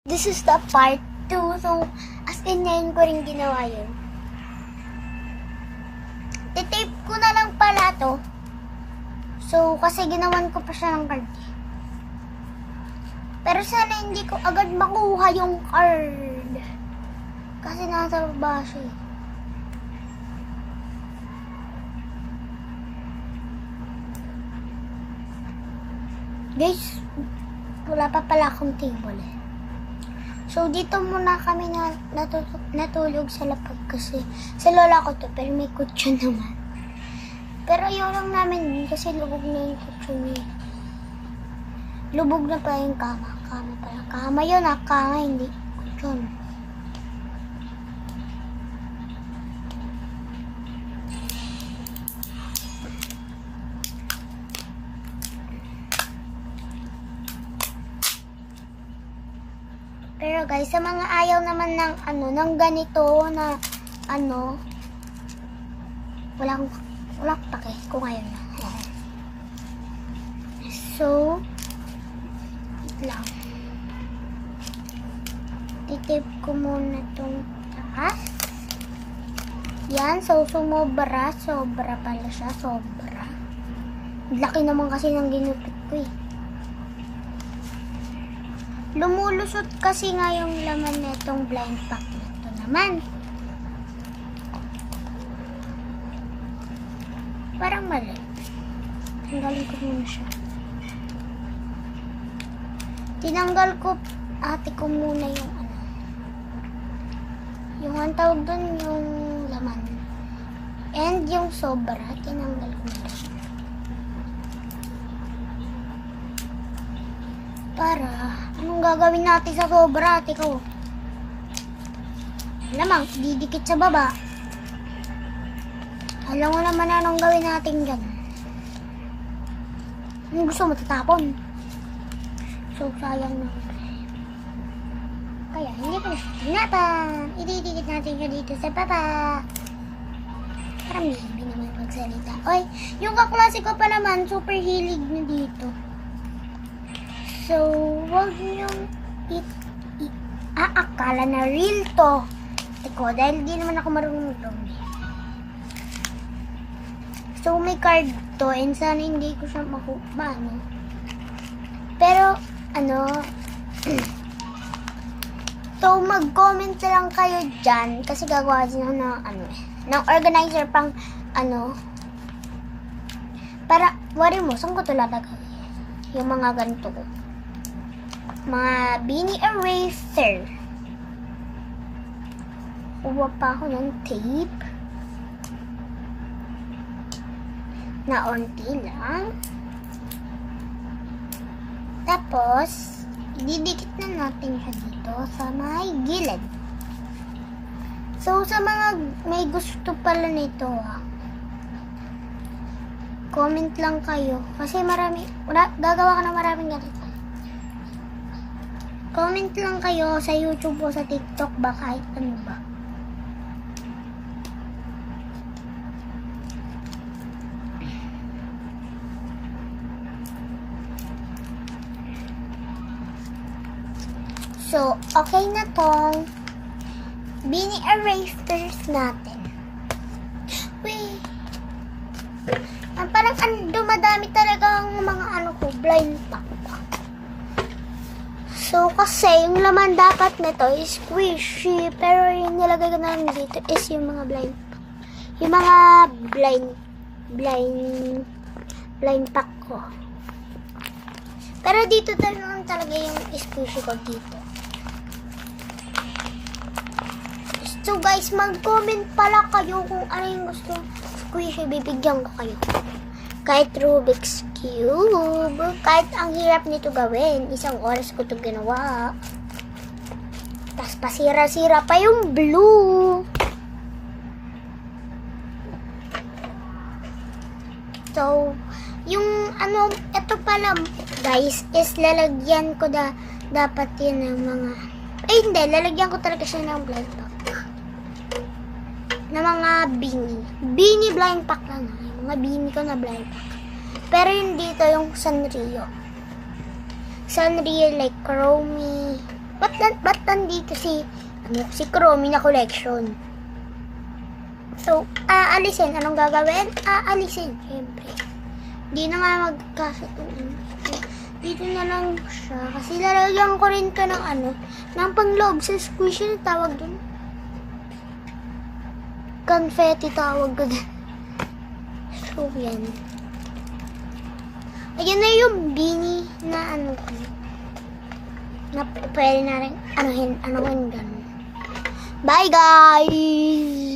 This is the part 2. So, as in ngayon ko rin ginawa yun. Titape ko na lang pala to. So, kasi ginawan ko pa siya ng card. Pero sana hindi ko agad makuha yung card. Kasi nasa baba siya. Guys, wala pa pala akong table eh. So, dito muna kami natulog sa lapag kasi sa lola ko to, pero may kutsyon naman. Pero ayaw lang namin kasi lubog na yung kutsyon eh. Lubog na pa yung kama. Kama pala. Kama yun ah. Kama, hindi kutsyon. Pero guys, sa mga ayaw naman ng ng ganito na wala akong pake kung ayaw na. So, lang. Titip ko muna itong taas. Yan, so sumobra pala siya, sobra. Laki naman kasi ng ginupit ko eh. Lumulusot kasi nga yung laman nitong blind pack nito naman. Parang mali. Tanggalin ko muna siya. Tinanggal ko, ate ko muna yung yung ang tawag dun yung laman. And yung sobra, tinanggal ko muna siya. Para, anong gagawin natin sa sobra, ate ko? Alamang, didikit sa baba. Alam mo naman anong gawin natin dyan. Anong gusto mo, tatapon? So, sayang na. Kaya, hindi ko tinapon. Ididikit natin siya dito sa baba. Parang hindi naman magsalita. Oy, yung kaklase ko pa naman, super hilig na dito. So, wag niyong akala na real to. Eko, dahil di naman ako marunong mag-drawing. So, may card to and sana hindi ko siya makuha, Pero, so, mag-comment lang kayo dyan kasi gagawa din ako ng organizer pang, para, wari mo, saan ko ito lalagay? Yung mga ganito ko. Mga beanie eraser. Kuha pa ako ng tape. Na onti lang. Tapos, ididikit na natin siya dito sa may gilid. So, sa mga may gusto pala nito, comment lang kayo. Kasi gagawa ka na maraming ganito. Comment lang kayo sa YouTube o sa TikTok ba kahit ano ba. So, okay na tong beanie erasers natin. Wait. Parang dumadami talaga ang mga blind pack. So, kasi yung laman dapat nito is squishy, pero yung nilagay ko namin dito is yung mga blind pack. Yung mga blind pack ko. Pero dito talaga yung squishy ko dito. So guys, mag-comment pala kayo kung ano yung gusto squishy, bibigyan ko kayo. Kahit Rubik's Cube, kahit ang hirap nito gawin, 1 oras ko ito ginawa. Tapos pasira-sira pa yung blue. So, yung ito pala guys, is lalagyan ko dapat yun ng mga, hindi, lalagyan ko talaga siya ng blind pack. Na mga beanie blind pack lang. Mga beanie ko na blind pack. Pero yung dito yung Sanrio. Sanrio like Chromie, Ba't nandito si Chromie na collection? So, aalisin. Anong gagawin? Aalisin, syempre. Di na nga magkasutuin. Dito na lang siya. Kasi lalagyan ko rin to ng pangloob sa squishy na tawag dun. Confetti tawag ko dun. So, yan. Ayan na yung beanie na ko. Na pwede na rin anuhin ganun. Bye, guys!